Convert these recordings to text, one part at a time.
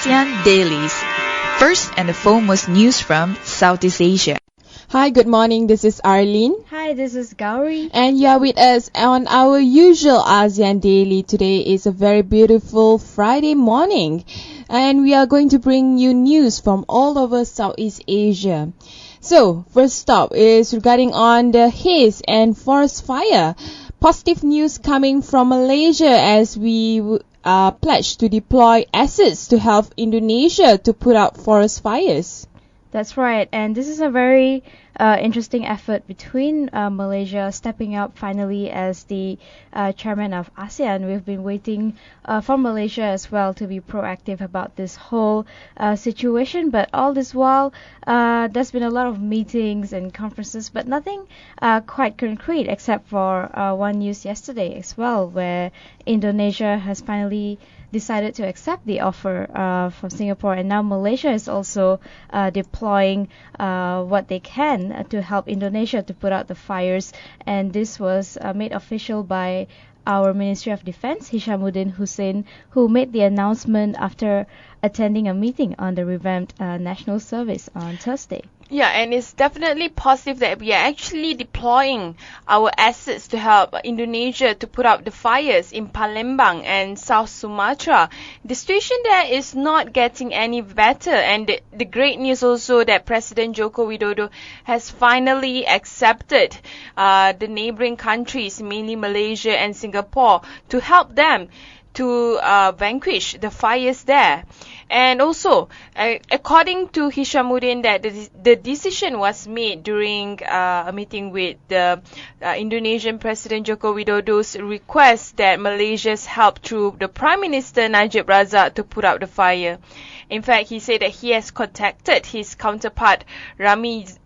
ASEAN Dailies. First and the foremost news from Southeast Asia. Hi, good morning. This is Arlene. Hi, this is Gowri. And you are with us on our usual ASEAN Daily. Today is a very beautiful Friday morning. And we are going to bring you news from all over Southeast Asia. So, first stop is regarding on the haze and forest fire. Positive news coming from Malaysia as we pledged to deploy assets to help Indonesia to put out forest fires. That's right, and this is a very interesting effort between Malaysia stepping up finally as the chairman of ASEAN. We've been waiting for Malaysia as well to be proactive about this whole situation, but all this while there's been a lot of meetings and conferences, but nothing quite concrete except for one news yesterday as well, where Indonesia has finally decided to accept the offer from Singapore, and now Malaysia is also deploying what they can to help Indonesia to put out the fires, and this was made official by our Ministry of Defense, Hishamuddin Hussein, who made the announcement after attending a meeting on the revamped National Service on Thursday. Yeah, and it's definitely positive that we are actually deploying our assets to help Indonesia to put out the fires in Palembang and South Sumatra. The situation there is not getting any better, and the great news also that President Joko Widodo has finally accepted the neighboring countries, mainly Malaysia and Singapore, to help them to vanquish the fires there. And also, according to Hishamuddin, that the decision was made during a meeting with the Indonesian President Joko Widodo's request that Malaysia's help through the Prime Minister Najib Razak to put out the fire. In fact, he said that he has contacted his counterpart Rayamizat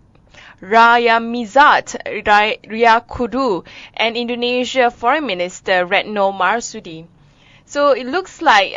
Riyakudu and Indonesia Foreign Minister Retno Marsudi. So it looks like,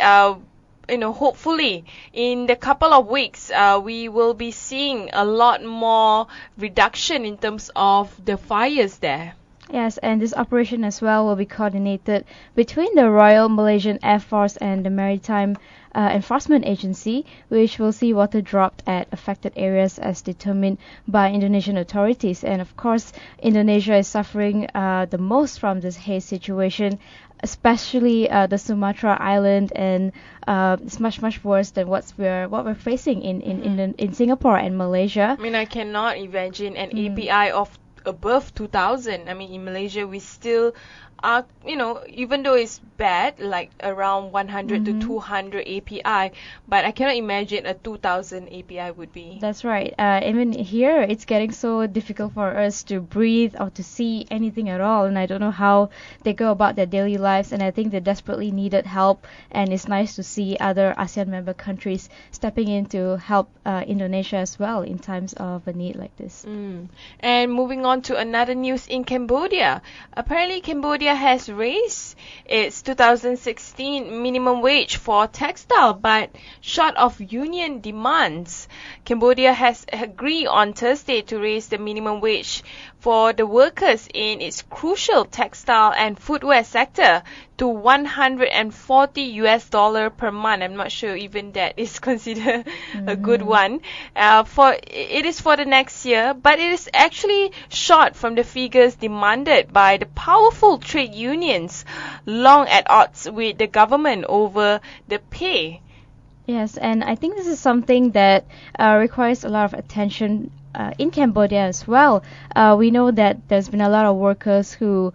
hopefully in the couple of weeks, we will be seeing a lot more reduction in terms of the fires there. Yes, and this operation as well will be coordinated between the Royal Malaysian Air Force and the Maritime Enforcement Agency, which will see water dropped at affected areas as determined by Indonesian authorities. And of course, Indonesia is suffering the most from this haze situation, especially the Sumatra Island, and it's much worse than what we're facing in Singapore and Malaysia. I mean, I cannot imagine an API of above 2,000. I mean, in Malaysia we still are, even though it's bad, like around 100 to 200 API, but I cannot imagine a 2,000 API would be. That's right. Even here, it's getting so difficult for us to breathe or to see anything at all, and I don't know how they go about their daily lives, and I think they desperately needed help, and it's nice to see other ASEAN member countries stepping in to help Indonesia as well in times of a need like this. And moving on to another news in Cambodia. Apparently, Cambodia has raised its 2016 minimum wage for textile, but short of union demands. Cambodia has agreed on Thursday to raise the minimum wage for the workers in its crucial textile and footwear sector to $140 per month. I'm not sure even that is considered a good one. It is for the next year, but it is actually short from the figures demanded by the powerful trade unions, long at odds with the government over the pay. Yes, and I think this is something that requires a lot of attention in Cambodia as well. We know that there's been a lot of workers who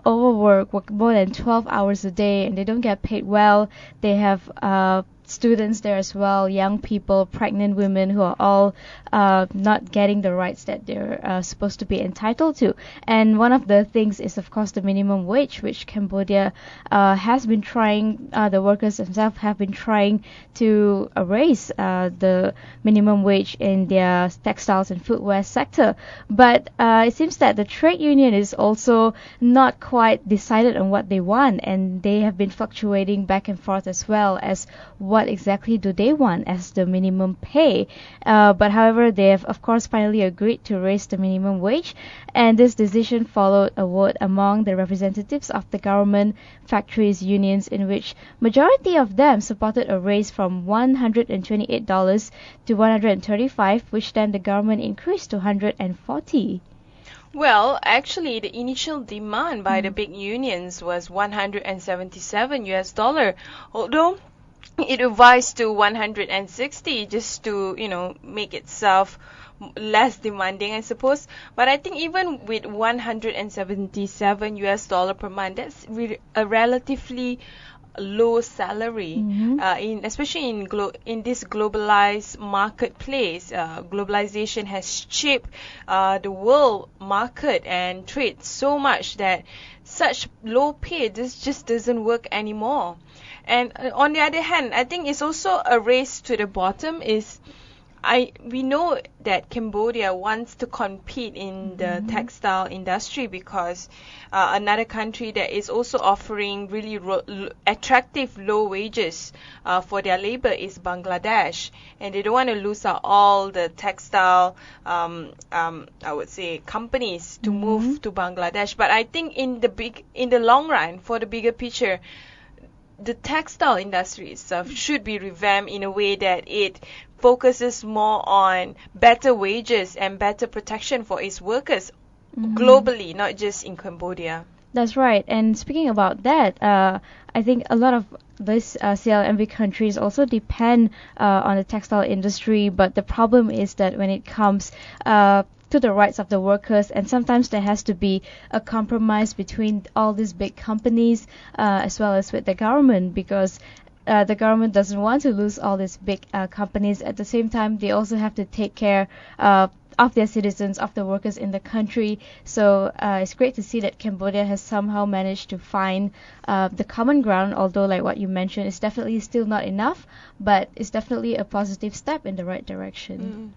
work more than 12 hours a day, and they don't get paid well. They have students there as well, young people, pregnant women who are all not getting the rights that they're supposed to be entitled to. And one of the things is, of course, the minimum wage, which Cambodia has been trying, the workers themselves have been trying to raise the minimum wage in their textiles and footwear sector. But it seems that the trade union is also not quite decided on what they want, and they have been fluctuating back and forth as well as what what exactly do they want as the minimum pay. But however, they have of course finally agreed to raise the minimum wage, and this decision followed a vote among the representatives of the government factories unions, in which majority of them supported a raise from $128 to $135, which then the government increased to $140. Well, actually, the initial demand by the big unions was 177 US dollar, although it revised to 160 just to, make itself less demanding, I suppose. But I think even with 177 US dollar per month, that's a relatively low salary, especially in this globalized marketplace. Globalization has shaped the world market and trade so much that such low pay just doesn't work anymore. And on the other hand, I think it's also a race to the bottom. We know that Cambodia wants to compete in the textile industry because another country that is also offering really attractive low wages for their labor is Bangladesh, and they don't want to lose out all the textile, I would say, companies to move to Bangladesh. But I think in the long run, for the bigger picture, the textile industry itself should be revamped in a way that it focuses more on better wages and better protection for its workers globally, not just in Cambodia. That's right. And speaking about that, I think a lot of these CLMV countries also depend on the textile industry, but the problem is that when it comes to the rights of the workers, and sometimes there has to be a compromise between all these big companies as well as with the government, because the government doesn't want to lose all these big companies. At the same time, they also have to take care of their citizens, of the workers in the country. So it's great to see that Cambodia has somehow managed to find the common ground, although like what you mentioned, it's definitely still not enough, but it's definitely a positive step in the right direction.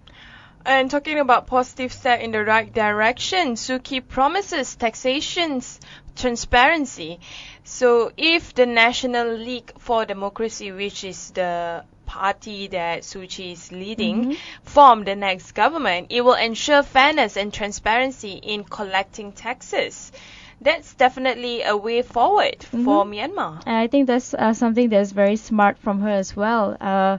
And talking about positive step in the right direction, Suu Kyi promises taxation's transparency. So if the National League for Democracy, which is the party that Suu Kyi is leading, form the next government, it will ensure fairness and transparency in collecting taxes. That's definitely a way forward for Myanmar. And I think that's something that's very smart from her as well.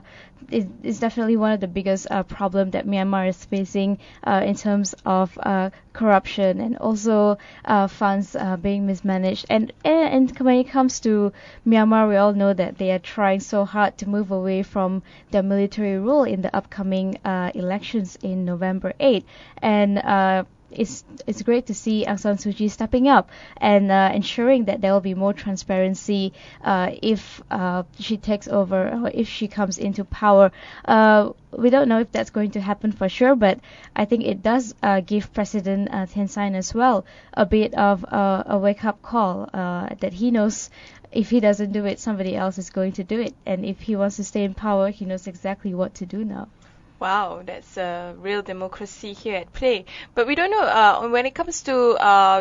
It's definitely one of the biggest problem that Myanmar is facing in terms of corruption and also funds being mismanaged. And when it comes to Myanmar, we all know that they are trying so hard to move away from the military rule in the upcoming elections in November 8. And it's great to see Aung San Suu Kyi stepping up and ensuring that there will be more transparency if she takes over or if she comes into power. We don't know if that's going to happen for sure, but I think it does give President Thein Sein as well a bit of a wake-up call that he knows if he doesn't do it, somebody else is going to do it. And if he wants to stay in power, he knows exactly what to do now. Wow, that's a real democracy here at play. But we don't know, when it comes to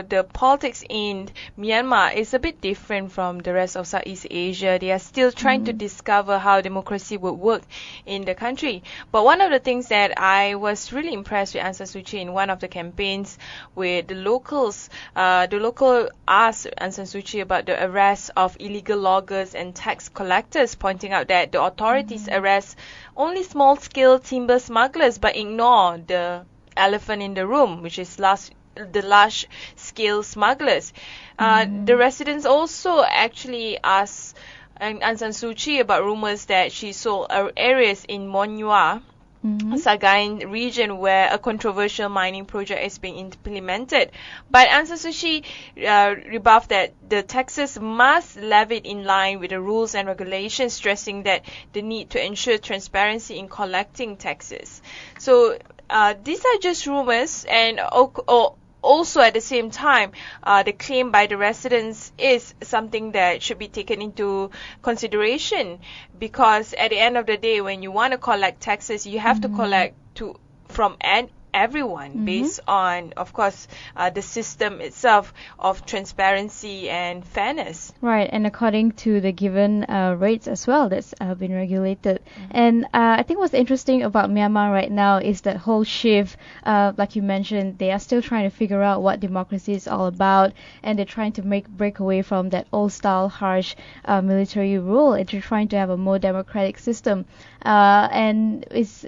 the politics in Myanmar, it's a bit different from the rest of Southeast Asia. They are still trying to discover how democracy would work in the country. But one of the things that I was really impressed with Aung San Suu Kyi in one of the campaigns with the locals, the local asked Aung San Suu Kyi about the arrest of illegal loggers and tax collectors, pointing out that the authorities arrest only small-scale timber smugglers but ignore the elephant in the room, which is the large-scale smugglers. The residents also actually asked Aung San Suu Kyi about rumors that she sold areas in Monua, Sagaing region where a controversial mining project is being implemented. But Aung San Suu Kyi rebuffed that the taxes must levied in line with the rules and regulations, stressing that the need to ensure transparency in collecting taxes. So these are just rumors, and also at the same time, the claim by the residents is something that should be taken into consideration, because at the end of the day, when you want to collect taxes, you have to collect from everyone based on, of course, the system itself of transparency and fairness. Right, and according to the given rates as well that's been regulated. And I think what's interesting about Myanmar right now is that whole shift, like you mentioned, they are still trying to figure out what democracy is all about, and they're trying to break away from that old style harsh military rule, and they're trying to have a more democratic system. And it's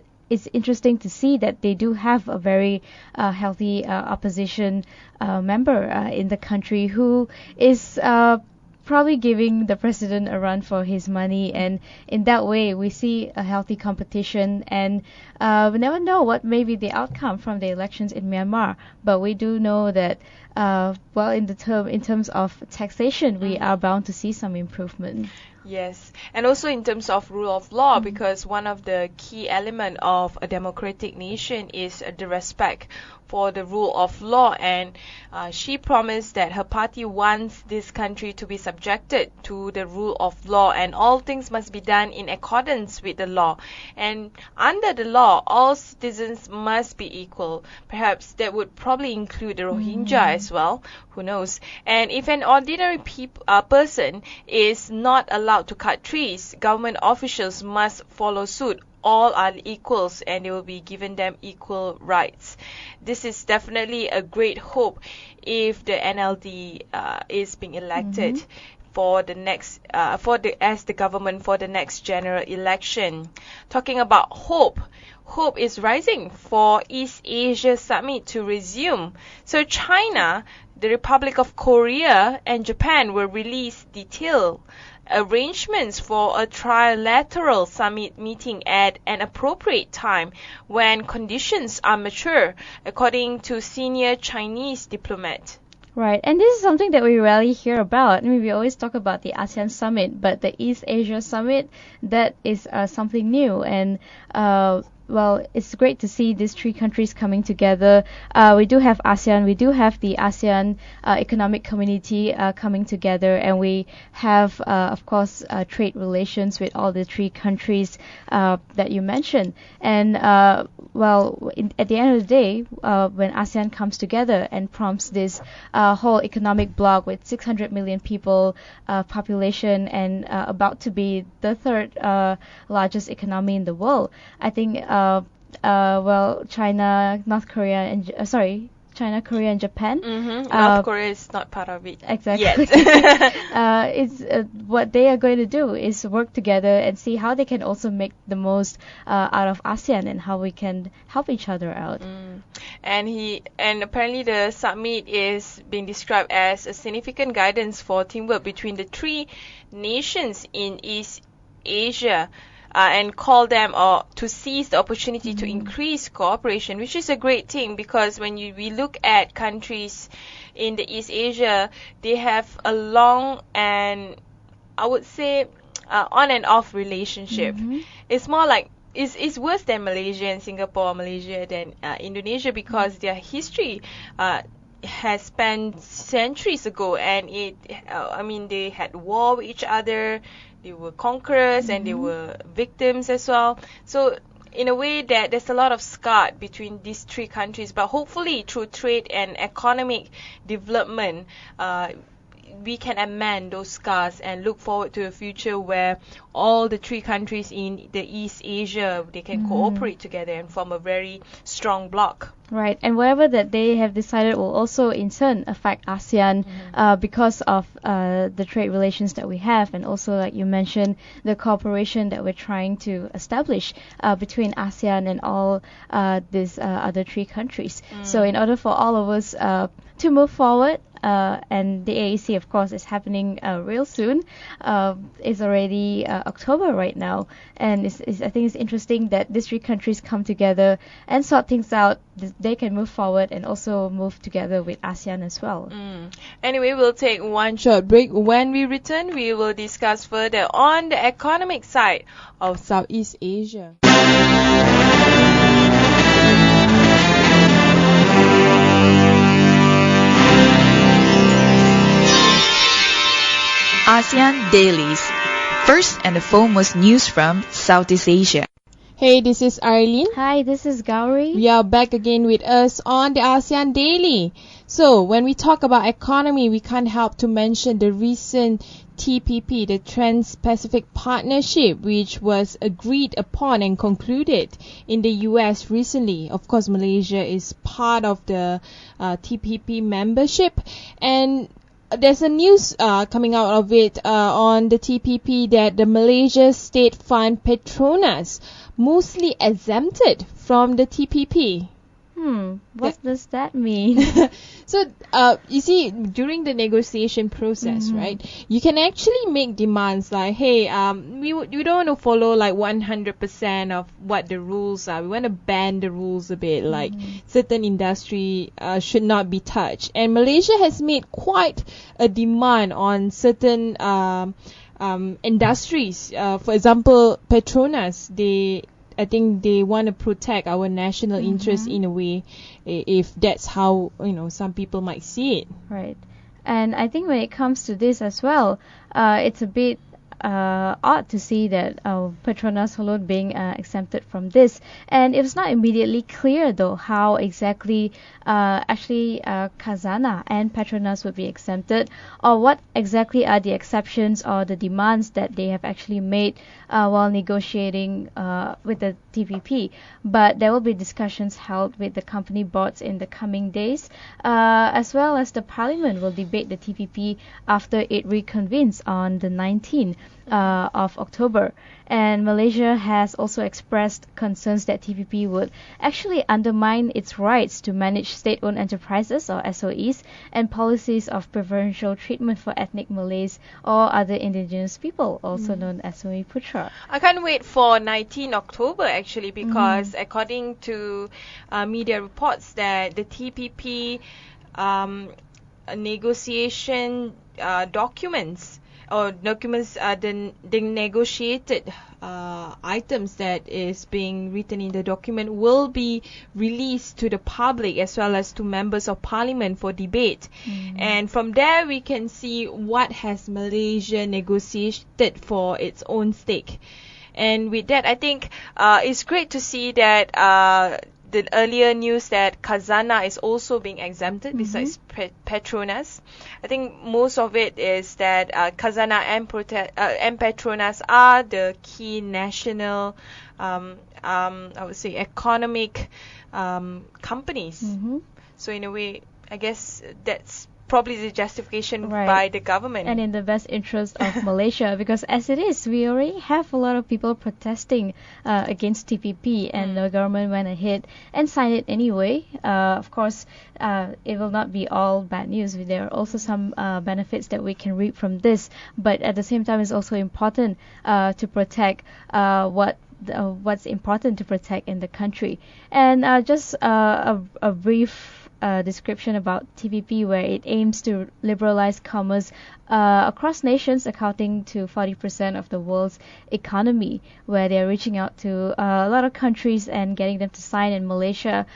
interesting to see that they do have a very healthy opposition member in the country who is probably giving the president a run for his money, and in that way we see a healthy competition, and we never know what may be the outcome from the elections in Myanmar, but we do know that in terms of taxation we are bound to see some improvement. Yes, and also in terms of rule of law, because one of the key element of a democratic nation is the respect for the rule of law, and she promised that her party wants this country to be subjected to the rule of law, and all things must be done in accordance with the law. And under the law, all citizens must be equal. Perhaps that would probably include the Rohingya as well, who knows. And if an ordinary person is not allowed to cut trees, government officials must follow suit. All are equals, and they will be given them equal rights. This is definitely a great hope if the NLD is being elected for the next as the government for the next general election. Talking about hope is rising for East Asia Summit to resume. So China, the Republic of Korea, and Japan will release detailed arrangements for a trilateral summit meeting at an appropriate time when conditions are mature, according to senior Chinese diplomat. Right, and this is something that we rarely hear about. I mean, we always talk about the ASEAN Summit, but the East Asia Summit, that is something new. And it's great to see these three countries coming together. We do have ASEAN, we do have the ASEAN Economic Community coming together, and we have, of course, trade relations with all the three countries that you mentioned. And at the end of the day, when ASEAN comes together and prompts this whole economic bloc with 600 million people population and about to be the third largest economy in the world, I think China, Korea, and Japan. North Korea is not part of it. Exactly. It's what they are going to do is work together and see how they can also make the most out of ASEAN and how we can help each other out. And apparently the summit is being described as a significant guidance for teamwork between the three nations in East Asia. And call them to seize the opportunity to increase cooperation, which is a great thing, because when we look at countries in the East Asia, they have a long and I would say on and off relationship. It's more like it's worse than Malaysia and Singapore, Malaysia than Indonesia, because their history has spanned centuries ago, and they had war with each other. They were conquerors and they were victims as well. So in a way that there's a lot of scar between these three countries, but hopefully through trade and economic development, we can amend those scars and look forward to a future where all the three countries in the East Asia, they can cooperate together and form a very strong bloc. Right, and whatever that they have decided will also in turn affect ASEAN because of the trade relations that we have, and also, like you mentioned, the cooperation that we're trying to establish between ASEAN and all these other three countries. So in order for all of us to move forward, and the AAC, of course, is happening real soon. It's already October right now, and I think it's interesting that these three countries come together and sort things out. They can move forward and also move together with ASEAN as well. Anyway, we'll take one short break. When we return, we will discuss further on the economic side of Southeast Asia. ASEAN Dailies. First and the foremost news from Southeast Asia. Hey, this is Arlene. Hi, this is Gowri. We are back again with us on the ASEAN Daily. So, when we talk about economy, we can't help to mention the recent TPP, the Trans-Pacific Partnership, which was agreed upon and concluded in the US recently. Of course, Malaysia is part of the TPP membership, and there's a news coming out of it on the TPP that the Malaysia state fund Petronas mostly exempted from the TPP. What does that mean? So, you see, during the negotiation process, right, you can actually make demands like, hey, we don't want to follow like 100% of what the rules are. We want to bend the rules a bit, like certain industry should not be touched. And Malaysia has made quite a demand on certain industries. For example, Petronas, I think they want to protect our national interest in a way, if that's how, some people might see it. Right. And I think when it comes to this as well, it's a bit odd to see that Petronas alone being exempted from this. And it was not immediately clear, though, how exactly Khazanah and Petronas would be exempted, or what exactly are the exceptions or the demands that they have actually made while negotiating with the TPP. But there will be discussions held with the company boards in the coming days, as well as the parliament will debate the TPP after it reconvenes on the 19th of October. And Malaysia has also expressed concerns that TPP would actually undermine its rights to manage state-owned enterprises, or SOEs, and policies of preferential treatment for ethnic Malays or other indigenous people, also known as Sumi Putra. I can't wait for 19 October actually, because according to media reports that the TPP negotiation documents the negotiated items that is being written in the document will be released to the public as well as to members of parliament for debate. And from there we can see what has Malaysia negotiated for its own stake. And with that, I think it's great to see that the earlier news that Khazanah is also being exempted besides Petronas. I think most of it is that Khazanah and Petronas are the key national, I would say, economic companies. So in a way, I guess that's probably the justification by the government. And in the best interest of Malaysia, because as it is, we already have a lot of people protesting against TPP, and the government went ahead and signed it anyway. Of course, it will not be all bad news. There are also some benefits that we can reap from this, but at the same time, it's also important to protect what's important to protect in the country. And just a brief description about TPP, where it aims to liberalize commerce across nations, accounting to 40% of the world's economy, where they're reaching out to a lot of countries and getting them to sign. And Malaysia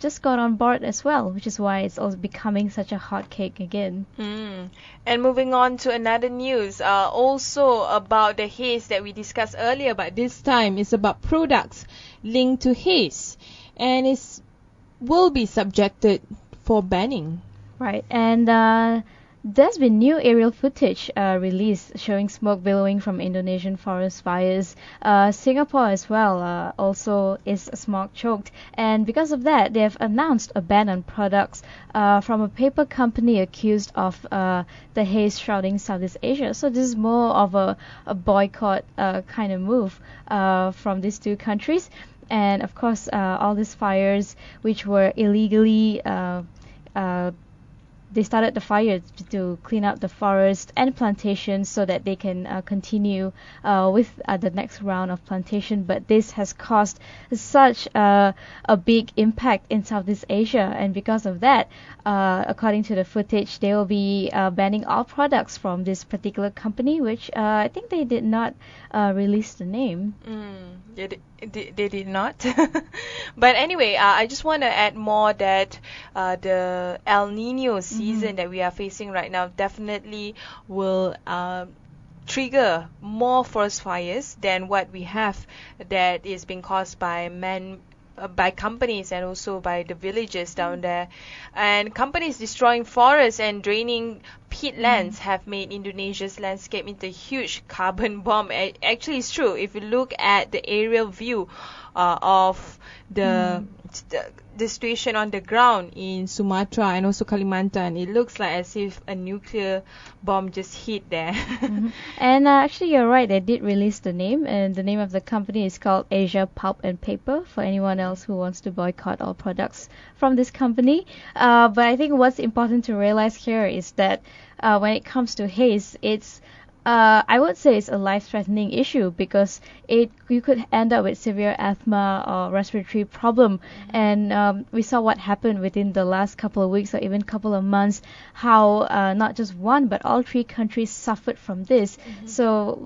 just got on board as well, which is why it's also becoming such a hot cake again. And moving on to another news, also about the haze that we discussed earlier, but This time it's about products linked to haze, and it will be subjected for banning. Right, and there's been new aerial footage released showing smoke billowing from Indonesian forest fires. Singapore as well also is smog choked, and because of that, they have announced a ban on products from a paper company accused of the haze shrouding Southeast Asia. So this is more of a boycott kind of move from these two countries. And of course, all these fires which were illegally they started the fire to clean up the forest and plantations so that they can continue with the next round of plantation. But this has caused such a big impact in Southeast Asia, and because of that, according to the footage, they will be banning all products from this particular company, which I think they did not release the name. They did not. But anyway, I just want to add more that the El Nino season that we are facing right now definitely will trigger more forest fires than what we have that is being caused by by companies and also by the villages down there. And companies destroying forests and draining peatlands have made Indonesia's landscape into a huge carbon bomb. Actually, it's true. If you look at the aerial view of the situation on the ground in Sumatra and also Kalimantan, it looks like as if a nuclear bomb just hit there. And actually, you're right. They did release the name, and the name of the company is called Asia Pulp and Paper. For anyone else who wants to boycott all products from this company, but I think what's important to realize here is that when it comes to haze, it's I would say it's a life-threatening issue because you could end up with severe asthma or respiratory problem. And we saw what happened within the last couple of weeks or even couple of months, how not just one but all three countries suffered from this. So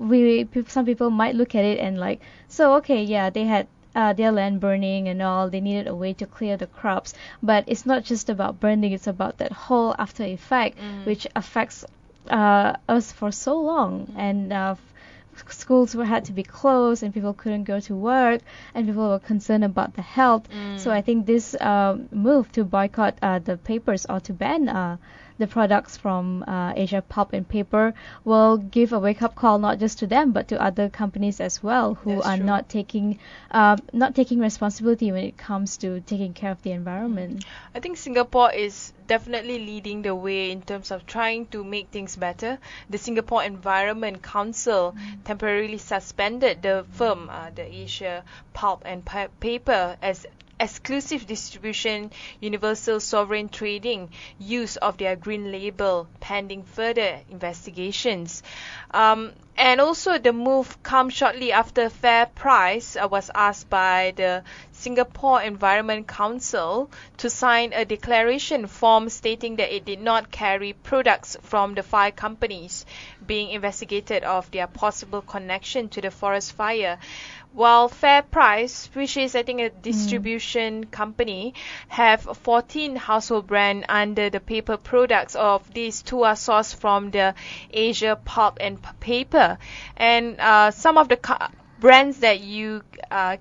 some people might look at it and like, so okay, yeah, they had their land burning and all, they needed a way to clear the crops. But it's not just about burning, it's about that whole after effect, which affects us for so long. And schools had to be closed and people couldn't go to work and people were concerned about the health. So I think this move to boycott the papers or to ban the products from Asia Pulp and Paper will give a wake-up call not just to them but to other companies as well who That's are true. not taking responsibility when it comes to taking care of the environment. I think Singapore is definitely leading the way in terms of trying to make things better. The Singapore Environment Council temporarily suspended the firm, the Asia Pulp and Paper, as exclusive distribution, universal sovereign trading, use of their green label, pending further investigations. And also the move comes shortly after Fair Price was asked by the Singapore Environment Council to sign a declaration form stating that it did not carry products from the 5 companies being investigated of their possible connection to the forest fire. While Fair Price, which is I think a distribution company, have 14 household brands under the paper products. Of these, 2 are sourced from the Asia Pulp and Paper. And some of the brands that you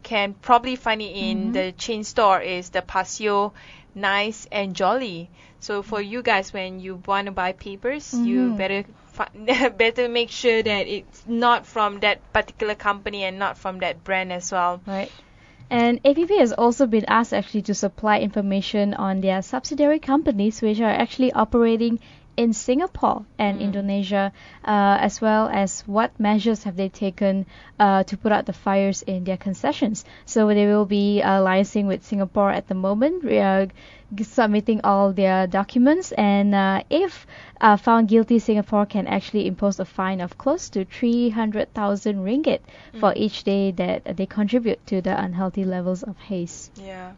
can probably find it in the chain store is the Paseo, Nice and Jolly. So for you guys, when you want to buy papers, you better make sure that it's not from that particular company and not from that brand as well. Right. And APP has also been asked actually to supply information on their subsidiary companies which are actually operating in Singapore and Indonesia, as well as what measures have they taken to put out the fires in their concessions. So they will be liaising with Singapore at the moment, submitting all their documents, and if found guilty, Singapore can actually impose a fine of close to 300,000 ringgit for each day that they contribute to the unhealthy levels of haze. Yeah.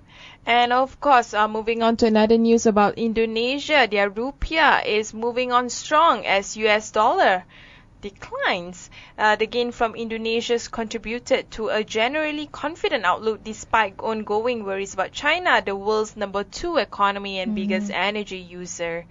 And of course, moving on to another news about Indonesia, their rupiah is moving on strong as US dollar declines. The gain from Indonesia's contributed to a generally confident outlook despite ongoing worries about China, the world's number 2 economy and biggest energy user.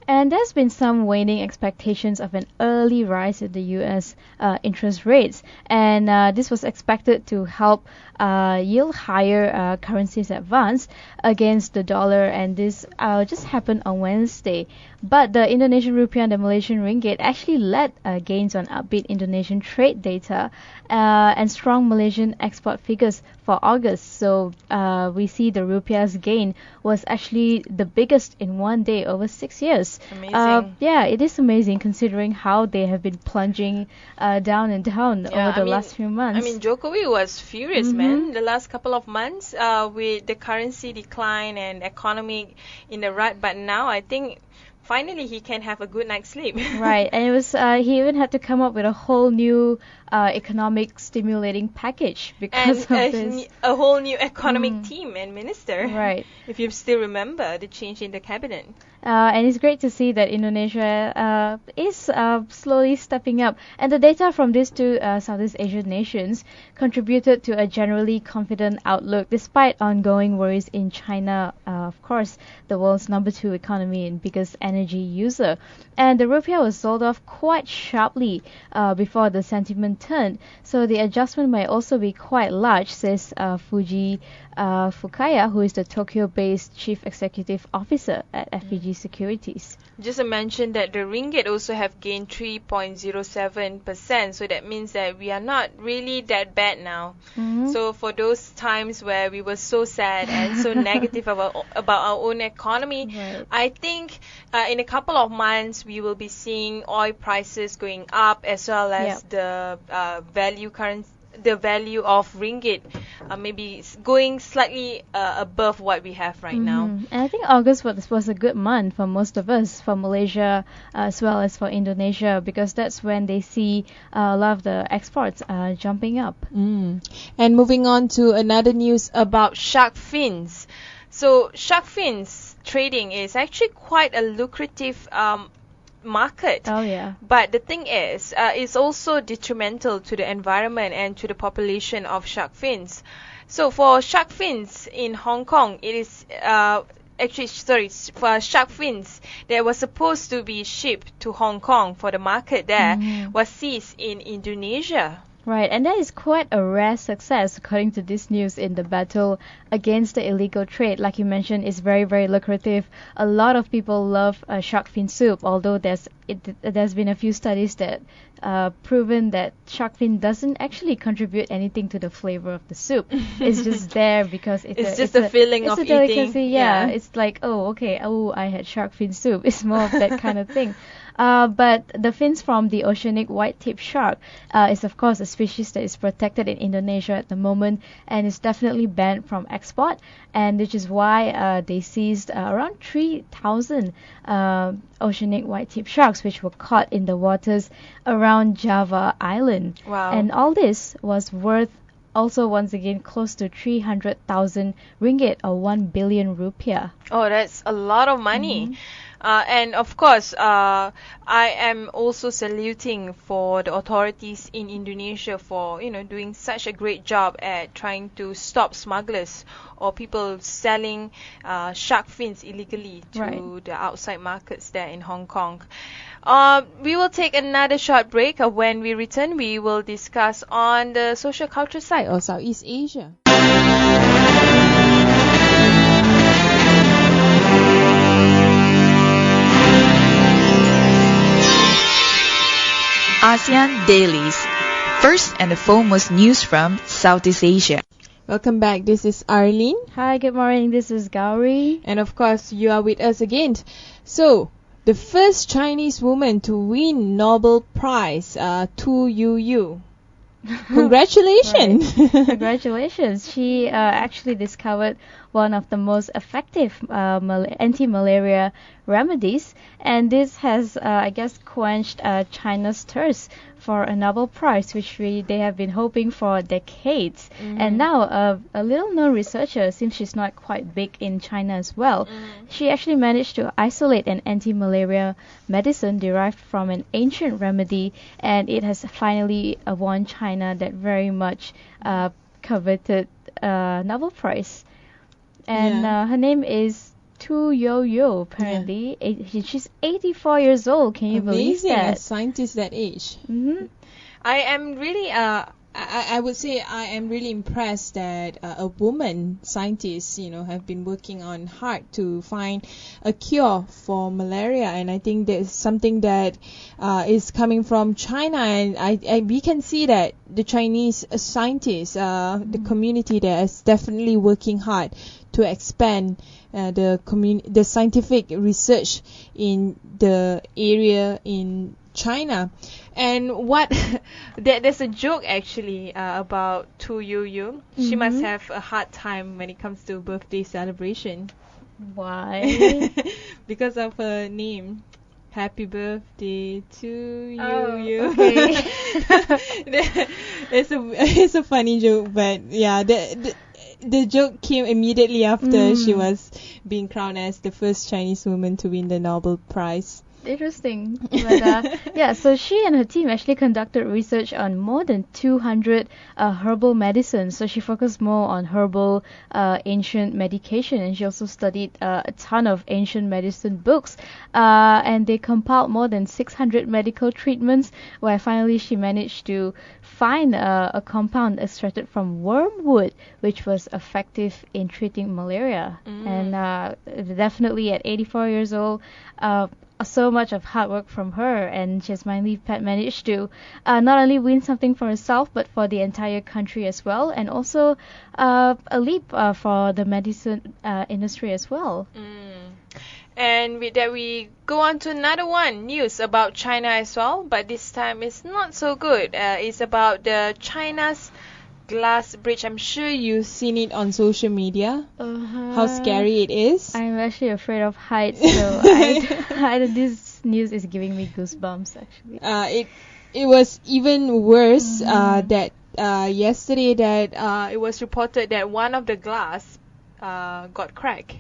And there's been some waning expectations of an early rise in the U.S. Interest rates, and this was expected to help yield higher currencies advance against the dollar, and this just happened on Wednesday. But the Indonesian rupiah and the Malaysian ringgit actually led gains on upbeat Indonesian trade data and strong Malaysian export figures for August. So we see the rupiah's gain was actually the biggest in one day over 6 years. Amazing. Yeah, it is amazing considering how they have been plunging down and down over the last few months. I mean, Jokowi was furious, man, the last couple of months with the currency decline and economy in the rut. But now I think finally he can have a good night's sleep. Right, and it was he even had to come up with a whole new economic stimulating package because of this. A whole new economic team and minister. Right. If you still remember the change in the cabinet. And it's great to see that Indonesia is slowly stepping up. And the data from these two Southeast Asian nations contributed to a generally confident outlook despite ongoing worries in China, of course, the world's #2 economy and biggest energy user. And the rupiah was sold off quite sharply before the sentiment turned. So the adjustment may also be quite large, says Fukaya, who is the Tokyo-based Chief Executive Officer at FPG Securities. Just to mention that the ringgit also have gained 3.07%, so that means that we are not really that bad now. So for those times where we were so sad and so negative about our own economy, Right. I think in a couple of months we will be seeing oil prices going up as well as the value of ringgit maybe going slightly above what we have right now. And I think August was a good month for most of us, for Malaysia as well as for Indonesia, because that's when they see a lot of the exports jumping up. And moving on to another news About shark fins. So shark fins trading is actually quite a lucrative market. Oh yeah. But the thing is, it's also detrimental to the environment and to the population of shark fins. So for shark fins in Hong Kong, it is for shark fins that were supposed to be shipped to Hong Kong for the market there was seized in Indonesia. Right, and that is quite a rare success according to this news in the battle against the illegal trade. Like you mentioned, it's very, very lucrative. A lot of people love shark fin soup, although there's been a few studies that proven that shark fin doesn't actually contribute anything to the flavor of the soup. It's just there because it's just a feeling of it's a delicacy, eating. yeah. It's like, I had shark fin soup. It's more of that kind of thing. But the fins from the oceanic white-tipped shark is of course a species that is protected in Indonesia at the moment and is definitely banned from export, and which is why they seized around 3,000 oceanic white-tipped sharks which were caught in the waters around Java Island. Wow. And all this was worth also once again close to 300,000 ringgit or 1 billion rupiah. Oh, that's a lot of money. And of course, I am also saluting for the authorities in Indonesia for doing such a great job at trying to stop smugglers or people selling shark fins illegally to the outside markets there in Hong Kong. We will take another short break. When we return, we will discuss on the socio-cultural side of Southeast Asia. ASEAN Dailies. First and the foremost news from Southeast Asia. Welcome back. This is Arlene. Hi, good morning. This is Gowri. And of course, you are with us again. So, the first Chinese woman to win Nobel Prize, Youyou. Congratulations! Congratulations. She actually discovered one of the most effective anti-malaria remedies, and this has, quenched China's thirst for a Nobel Prize, which they have been hoping for decades. And now a little-known researcher, since she's not quite big in China as well, she actually managed to isolate an anti-malaria medicine derived from an ancient remedy, and it has finally won China that very much coveted Nobel Prize. And her name is Youyou, apparently. She's 84 years old. Can you believe that? Amazing, a scientist that age. I am really I would say I am really impressed that a woman scientist, have been working on hard to find a cure for malaria, and I think there's something that is coming from China, and we can see that the Chinese scientists, the community there is definitely working hard to expand the scientific research in the area in China. And there's a joke actually about Youyou. She must have a hard time when it comes to birthday celebration. Why? Because of her name. Happy birthday to you. Okay. It's a funny joke, but yeah, the joke came immediately after she was being crowned as the first Chinese woman to win the Nobel Prize. Interesting. But yeah, so she and her team actually conducted research on more than 200 herbal medicines. So she focused more on herbal ancient medication, and she also studied a ton of ancient medicine books. And they compiled more than 600 medical treatments, where finally she managed to find a compound extracted from wormwood, which was effective in treating malaria. And definitely at 84 years old, so much of hard work from her, and she has finally managed to not only win something for herself but for the entire country as well, and also a leap for the medicine industry as well. And with that, we go on to another one, news about China as well, but this time it's not so good. It's about the China's glass bridge. I'm sure you've seen it on social media. How scary it is. I'm actually afraid of heights, so this news is giving me goosebumps actually. It was even worse that yesterday that it was reported that one of the glass got cracked.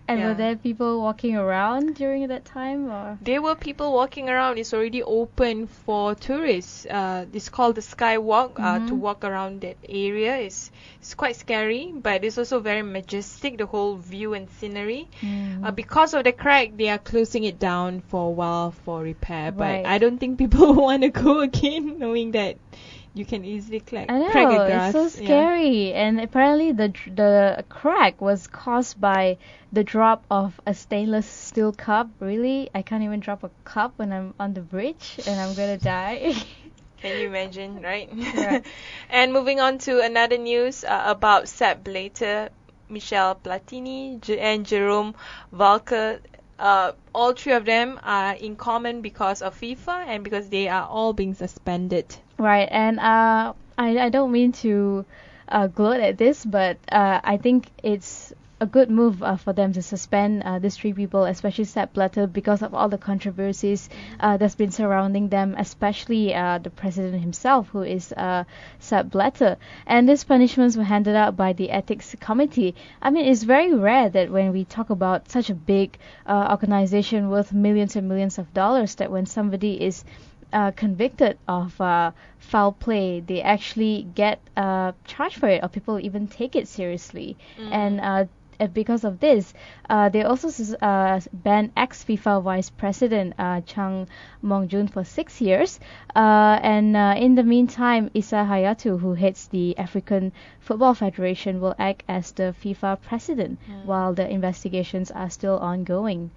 And Yeah. were there people walking around during that time, or? There were people walking around. It's already open for tourists. It's called the Skywalk to walk around that area. It's quite scary, but it's also very majestic, the whole view and scenery. Because of the crack, they are closing it down for a while for repair. Right. But I don't think people want to go again, knowing that you can easily crack I know, a glass. it's so scary. And apparently the crack was caused by the drop of a stainless steel cup. Really? I can't even drop a cup when I'm on the bridge and I'm gonna die. Can you imagine, right? Right. And moving on to another news about Sepp, Blatter, Michel, Platini, and Jerome, Valcke. All three of them are in common because of FIFA and because they are all being suspended. Right, and I don't mean to gloat at this, but I think it's a good move for them to suspend these three people, especially Sepp Blatter, because of all the controversies that's been surrounding them, especially the president himself, who is Sepp Blatter. And these punishments were handed out by the ethics committee. I mean, it's very rare that when we talk about such a big organization worth millions and millions of dollars, that when somebody is convicted of foul play, they actually get charged for it, or people even take it seriously. And because of this, they also banned ex-FIFA vice president Chang Mong-jun for 6 years. And in the meantime, Issa Hayatou, who heads the African Football Federation, will act as the FIFA president while the investigations are still ongoing.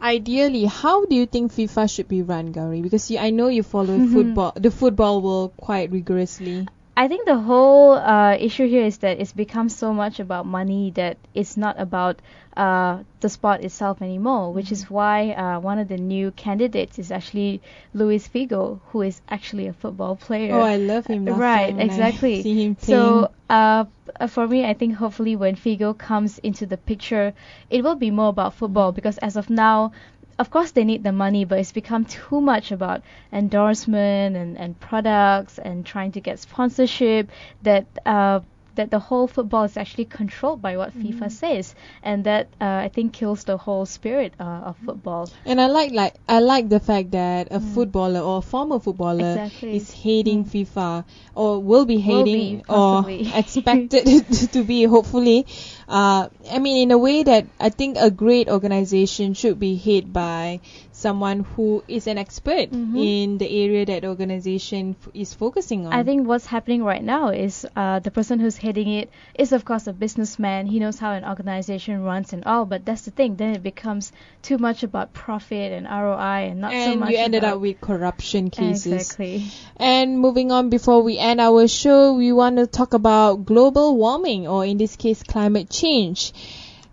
Ideally, how do you think FIFA should be run, Gowri? Because I know you follow the football world quite rigorously. I think the whole issue here is that it's become so much about money that it's not about the sport itself anymore, which is why one of the new candidates is actually Luis Figo, who is actually a football player. Oh, I love him. Right, exactly. I see him playing. So for me, I think hopefully when Figo comes into the picture, it will be more about football, because as of now, of course they need the money, but it's become too much about endorsement and products and trying to get sponsorship, that that the whole football is actually controlled by what FIFA says, and that I think kills the whole spirit of football. And I like the fact that a footballer or a former footballer is hating FIFA, or will be hating, or expected to be, hopefully. I mean, in a way that I think a great organization should be headed by someone who is an expert in the area that organization is focusing on. I think what's happening right now is the person who's heading it is, of course, a businessman. He knows how an organization runs and all, but that's the thing. Then it becomes too much about profit and ROI, and not so much. And you ended up with corruption cases. Exactly. And moving on, before we end our show, we want to talk about global warming, or in this case, climate change.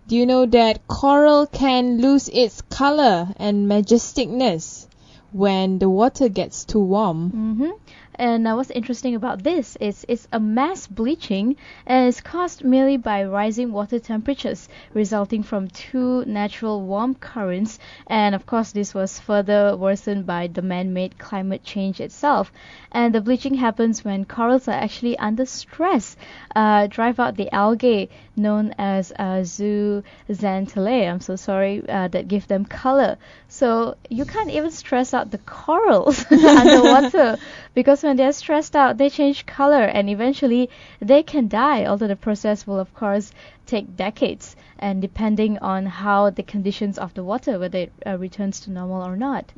Do you know that coral can lose its color and majesticness when the water gets too warm? And what's interesting about this is it's a mass bleaching, and it's caused merely by rising water temperatures resulting from two natural warm currents. And of course, this was further worsened by the man-made climate change itself. And the bleaching happens when corals are actually under stress, drive out the algae known as zooxanthellae, I'm so sorry, that give them color. So you can't even stress out the corals underwater, because when they're stressed out, they change color and eventually they can die, although the process will of course take decades, and depending on how the conditions of the water, whether it returns to normal or not.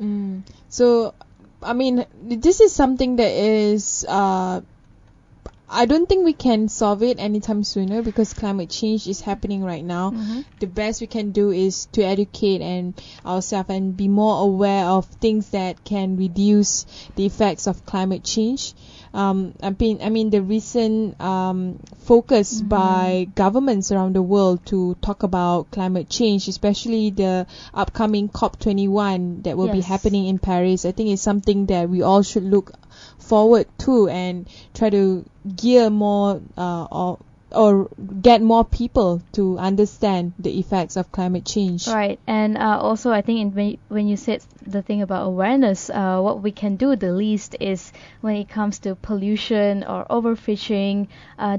So, I mean, this is something that is I don't think we can solve it anytime sooner, because climate change is happening right now. The best we can do is to educate ourselves and be more aware of things that can reduce the effects of climate change. I mean the recent focus by governments around the world to talk about climate change, especially the upcoming COP21 that will be happening in Paris, I think is something that we all should look forward to and try to gear more or get more people to understand the effects of climate change. Right, and also I think when you said the thing about awareness, what we can do the least is when it comes to pollution or overfishing,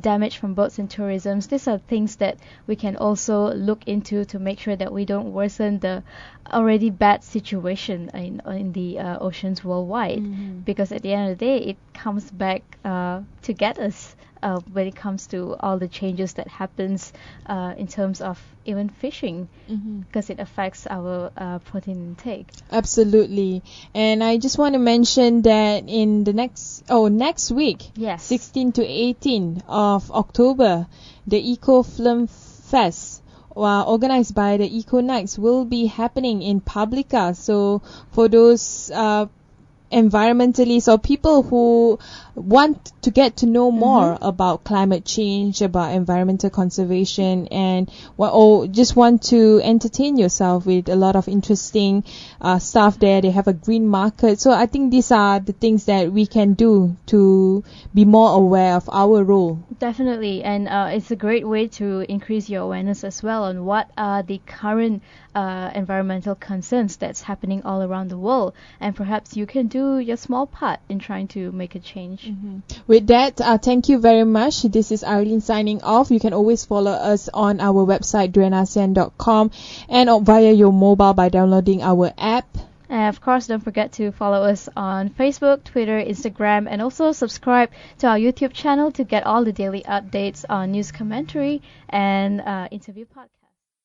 damage from boats and tourism. These are things that we can also look into to make sure that we don't worsen the already bad situation in the oceans worldwide, because at the end of the day it comes back to get us. When it comes to all the changes that happens in terms of even fishing, because it affects our protein intake. Absolutely. And I just want to mention that in the next week, 16 to 18 of October, the Eco Film Fest, organized by the Eco Nights, will be happening in Publica. So for those environmentalists or people who want to get to know more about climate change, about environmental conservation, and or just want to entertain yourself with a lot of interesting stuff there. They have a green market. So I think these are the things that we can do to be more aware of our role. Definitely, and it's a great way to increase your awareness as well on what are the current environmental concerns that's happening all around the world, and perhaps you can do your small part in trying to make a change. With that, thank you very much. This is Arlene signing off. You can always follow us on our website duanasean.com and via your mobile by downloading our app. And of course, don't forget to follow us on Facebook, Twitter, Instagram, and also subscribe to our YouTube channel to get all the daily updates on news commentary and interview podcasts.